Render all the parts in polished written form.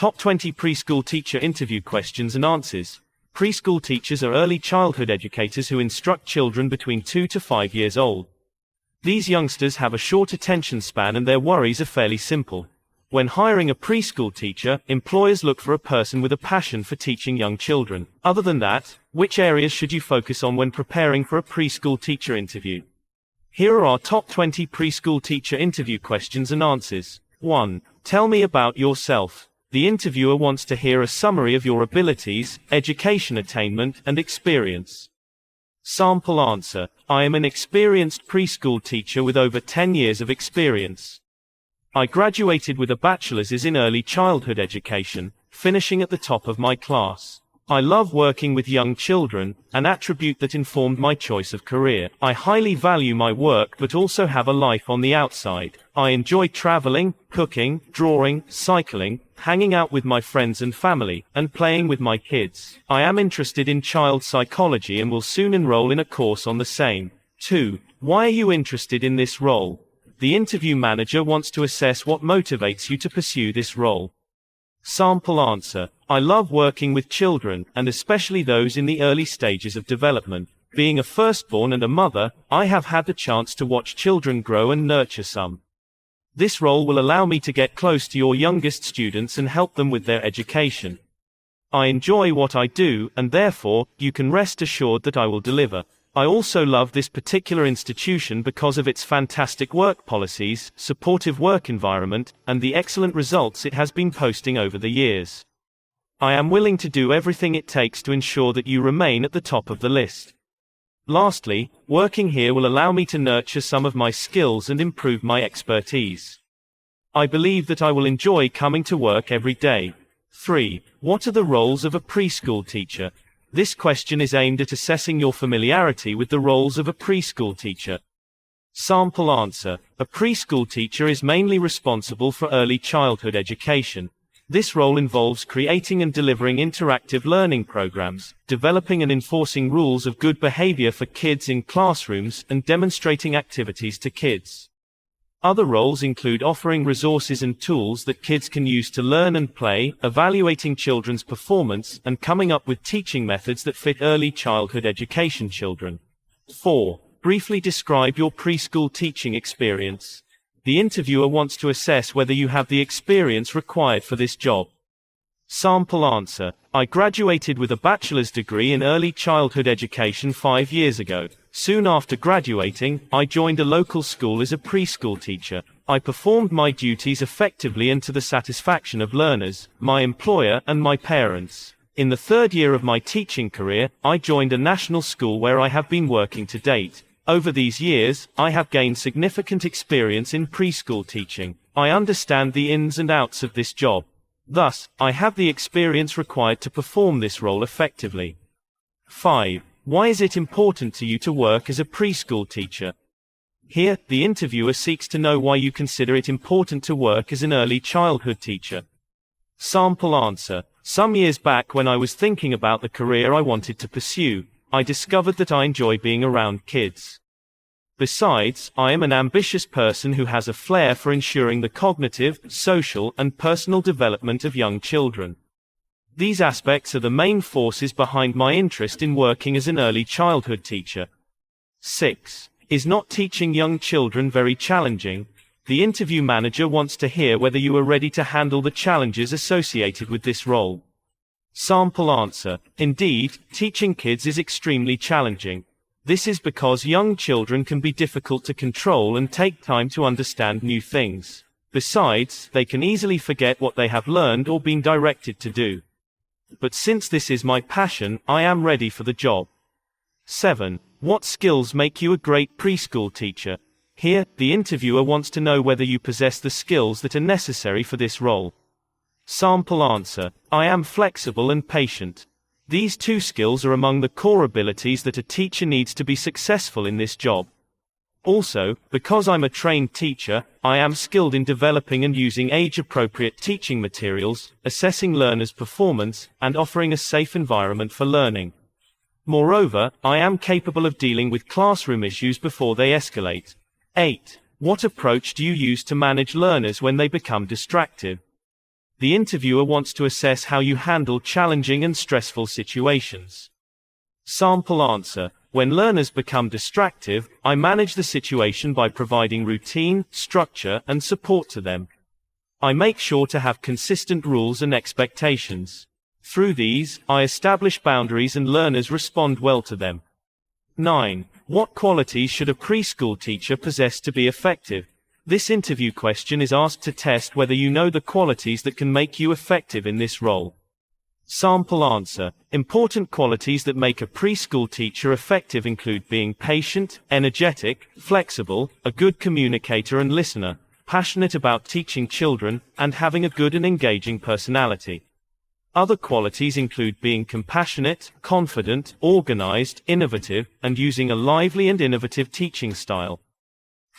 Top 20 Preschool Teacher Interview Questions and Answers. Preschool teachers are early childhood educators who instruct children between 2 to 5 years old. These youngsters have a short attention span and their worries are fairly simple. When hiring a preschool teacher, employers look for a person with a passion for teaching young children. Other than that, which areas should you focus on when preparing for a preschool teacher interview? Here are our top 20 preschool teacher interview questions and answers. 1. Tell me about yourself. The interviewer wants to hear a summary of your abilities, education attainment, and experience. Sample answer. I am an experienced preschool teacher with over 10 years of experience. I graduated with a bachelor's in early childhood education, finishing at the top of my class. I love working with young children, an attribute that informed my choice of career. I highly value my work but also have a life on the outside. I enjoy traveling, cooking, drawing, cycling, hanging out with my friends and family, and playing with my kids. I am interested in child psychology and will soon enroll in a course on the same. 2. Why are you interested in this role? The interview manager wants to assess what motivates you to pursue this role. Sample answer. I love working with children, and especially those in the early stages of development. Being a firstborn and a mother, I have had the chance to watch children grow and nurture some. This role will allow me to get close to your youngest students and help them with their education. I enjoy what I do, and therefore, you can rest assured that I will deliver. I also love this particular institution because of its fantastic work policies, supportive work environment, and the excellent results it has been posting over the years. I am willing to do everything it takes to ensure that you remain at the top of the list. Lastly, working here will allow me to nurture some of my skills and improve my expertise. I believe that I will enjoy coming to work every day. 3. What are the roles of a preschool teacher? This question is aimed at assessing your familiarity with the roles of a preschool teacher. Sample answer. A preschool teacher is mainly responsible for early childhood education. This role involves creating and delivering interactive learning programs, developing and enforcing rules of good behavior for kids in classrooms, and demonstrating activities to kids. Other roles include offering resources and tools that kids can use to learn and play, evaluating children's performance, and coming up with teaching methods that fit early childhood education children. 4. Briefly describe your preschool teaching experience. The interviewer wants to assess whether you have the experience required for this job. Sample answer. I graduated with a bachelor's degree in early childhood education 5 years ago. Soon after graduating, I joined a local school as a preschool teacher. I performed my duties effectively and to the satisfaction of learners, my employer, and my parents. In the 3rd year of my teaching career, I joined a national school where I have been working to date. Over these years, I have gained significant experience in preschool teaching. I understand the ins and outs of this job. Thus, I have the experience required to perform this role effectively. 5. Why is it important to you to work as a preschool teacher? Here, the interviewer seeks to know why you consider it important to work as an early childhood teacher. Sample answer. Some years back when I was thinking about the career I wanted to pursue, I discovered that I enjoy being around kids. Besides, I am an ambitious person who has a flair for ensuring the cognitive, social, and personal development of young children. These aspects are the main forces behind my interest in working as an early childhood teacher. 6. Is not teaching young children very challenging? The interview manager wants to hear whether you are ready to handle the challenges associated with this role. Sample answer. Indeed, teaching kids is extremely challenging. This is because young children can be difficult to control and take time to understand new things. Besides, they can easily forget what they have learned or been directed to do. But since this is my passion, I am ready for the job. 7. What skills make you a great preschool teacher? Here, the interviewer wants to know whether you possess the skills that are necessary for this role. Sample answer. I am flexible and patient. These 2 skills are among the core abilities that a teacher needs to be successful in this job. Also, because I'm a trained teacher, I am skilled in developing and using age-appropriate teaching materials, assessing learners' performance, and offering a safe environment for learning. Moreover, I am capable of dealing with classroom issues before they escalate. 8. What approach do you use to manage learners when they become distracted? The interviewer wants to assess how you handle challenging and stressful situations. Sample answer. When learners become distractive, I manage the situation by providing routine, structure, and support to them. I make sure to have consistent rules and expectations. Through these, I establish boundaries and learners respond well to them. 9. What qualities should a preschool teacher possess to be effective? This interview question is asked to test whether you know the qualities that can make you effective in this role. Sample answer. Important qualities that make a preschool teacher effective include being patient, energetic, flexible, a good communicator and listener, passionate about teaching children, and having a good and engaging personality. Other qualities include being compassionate, confident, organized, innovative, and using a lively and innovative teaching style.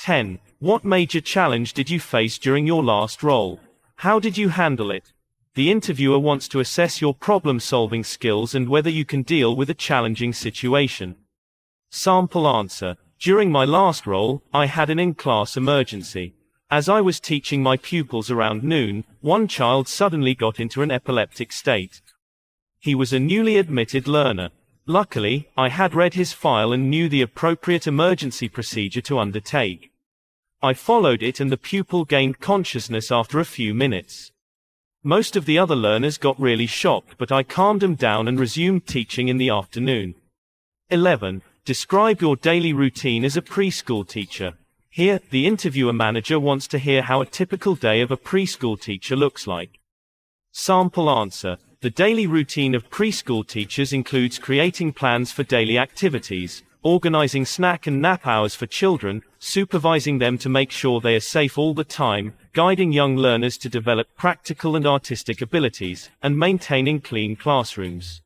10. What major challenge did you face during your last role? How did you handle it? The interviewer wants to assess your problem-solving skills and whether you can deal with a challenging situation. Sample answer. During my last role, I had an in-class emergency. As I was teaching my pupils around noon, one child suddenly got into an epileptic state. He was a newly admitted learner. Luckily, I had read his file and knew the appropriate emergency procedure to undertake. I followed it and the pupil gained consciousness after a few minutes. Most of the other learners got really shocked, but I calmed them down and resumed teaching in the afternoon. 11. Describe your daily routine as a preschool teacher. Here, the interviewer manager wants to hear how a typical day of a preschool teacher looks like. Sample answer. The daily routine of preschool teachers includes creating plans for daily activities, organizing snack and nap hours for children, supervising them to make sure they are safe all the time, guiding young learners to develop practical and artistic abilities, and maintaining clean classrooms.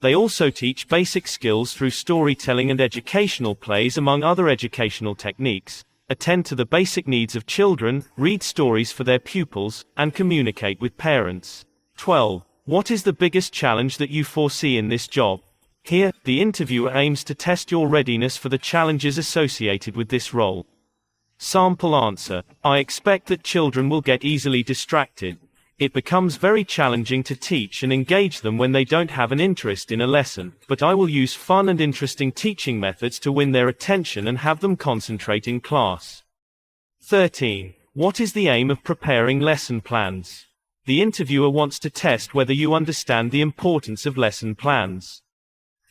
They also teach basic skills through storytelling and educational plays among other educational techniques, attend to the basic needs of children, read stories for their pupils, and communicate with parents. 12. What is the biggest challenge that you foresee in this job? Here, the interviewer aims to test your readiness for the challenges associated with this role. Sample answer. I expect that children will get easily distracted. It becomes very challenging to teach and engage them when they don't have an interest in a lesson, but I will use fun and interesting teaching methods to win their attention and have them concentrate in class. 13. What is the aim of preparing lesson plans? The interviewer wants to test whether you understand the importance of lesson plans.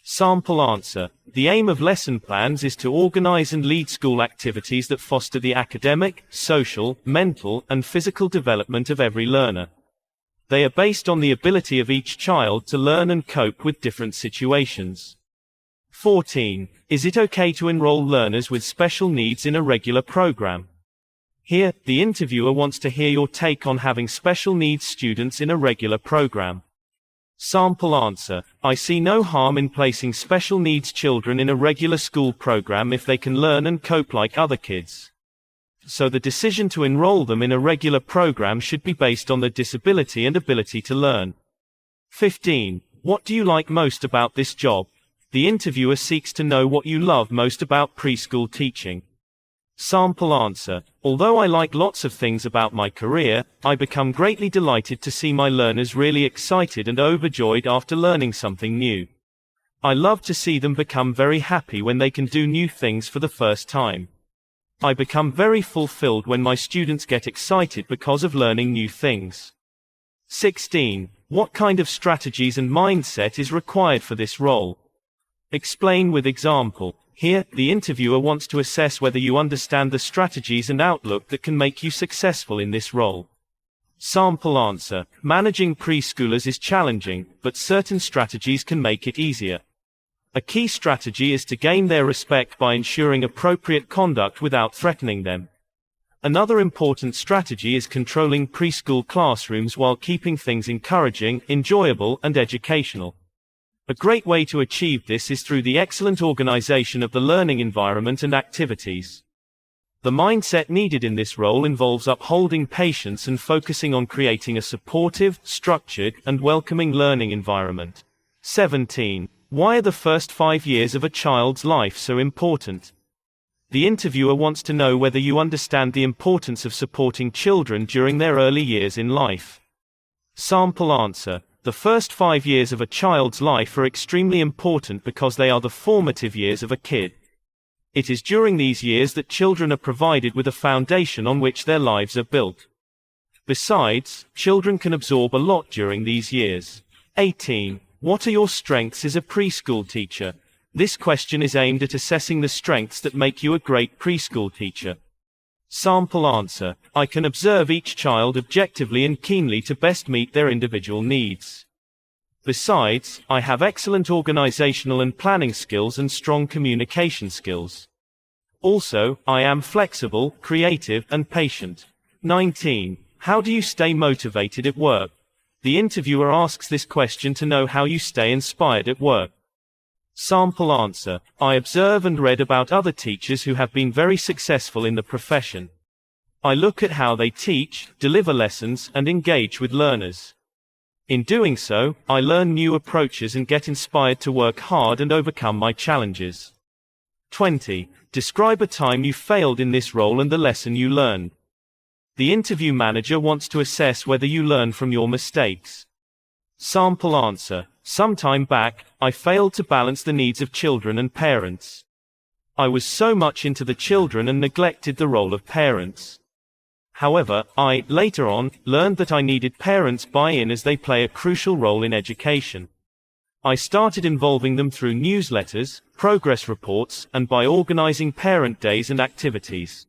Sample answer. The aim of lesson plans is to organize and lead school activities that foster the academic, social, mental, and physical development of every learner. They are based on the ability of each child to learn and cope with different situations. 14. Is it okay to enroll learners with special needs in a regular program? Here, the interviewer wants to hear your take on having special needs students in a regular program. Sample answer. I see no harm in placing special needs children in a regular school program if they can learn and cope like other kids. So the decision to enroll them in a regular program should be based on their disability and ability to learn. 15. What do you like most about this job? The interviewer seeks to know what you love most about preschool teaching. Sample answer. Although I like lots of things about my career, I become greatly delighted to see my learners really excited and overjoyed after learning something new. I love to see them become very happy when they can do new things for the first time. I become very fulfilled when my students get excited because of learning new things. 16. What kind of strategies and mindset is required for this role? Explain with example. Here, the interviewer wants to assess whether you understand the strategies and outlook that can make you successful in this role. Sample answer. Managing preschoolers is challenging, but certain strategies can make it easier. A key strategy is to gain their respect by ensuring appropriate conduct without threatening them. Another important strategy is controlling preschool classrooms while keeping things encouraging, enjoyable, and educational. A great way to achieve this is through the excellent organization of the learning environment and activities. The mindset needed in this role involves upholding patience and focusing on creating a supportive, structured, and welcoming learning environment. 17. Why are the first 5 years of a child's life so important? The interviewer wants to know whether you understand the importance of supporting children during their early years in life. Sample answer. The first 5 years of a child's life are extremely important because they are the formative years of a kid. It is during these years that children are provided with a foundation on which their lives are built. Besides, children can absorb a lot during these years. 18. What are your strengths as a preschool teacher? This question is aimed at assessing the strengths that make you a great preschool teacher. Sample answer. I can observe each child objectively and keenly to best meet their individual needs. Besides, I have excellent organizational and planning skills and strong communication skills. Also, I am flexible, creative, and patient. 19. How do you stay motivated at work? The interviewer asks this question to know how you stay inspired at work. Sample answer. I observe and read about other teachers who have been very successful in the profession. I look at how they teach, deliver lessons, and engage with learners. In doing so, I learn new approaches and get inspired to work hard and overcome my challenges. 20. Describe a time you failed in this role and the lesson you learned. The interview manager wants to assess whether you learn from your mistakes. Sample answer. Some time back, I failed to balance the needs of children and parents. I was so much into the children and neglected the role of parents. However, I, later on, learned that I needed parents' buy-in as they play a crucial role in education. I started involving them through newsletters, progress reports, and by organizing parent days and activities.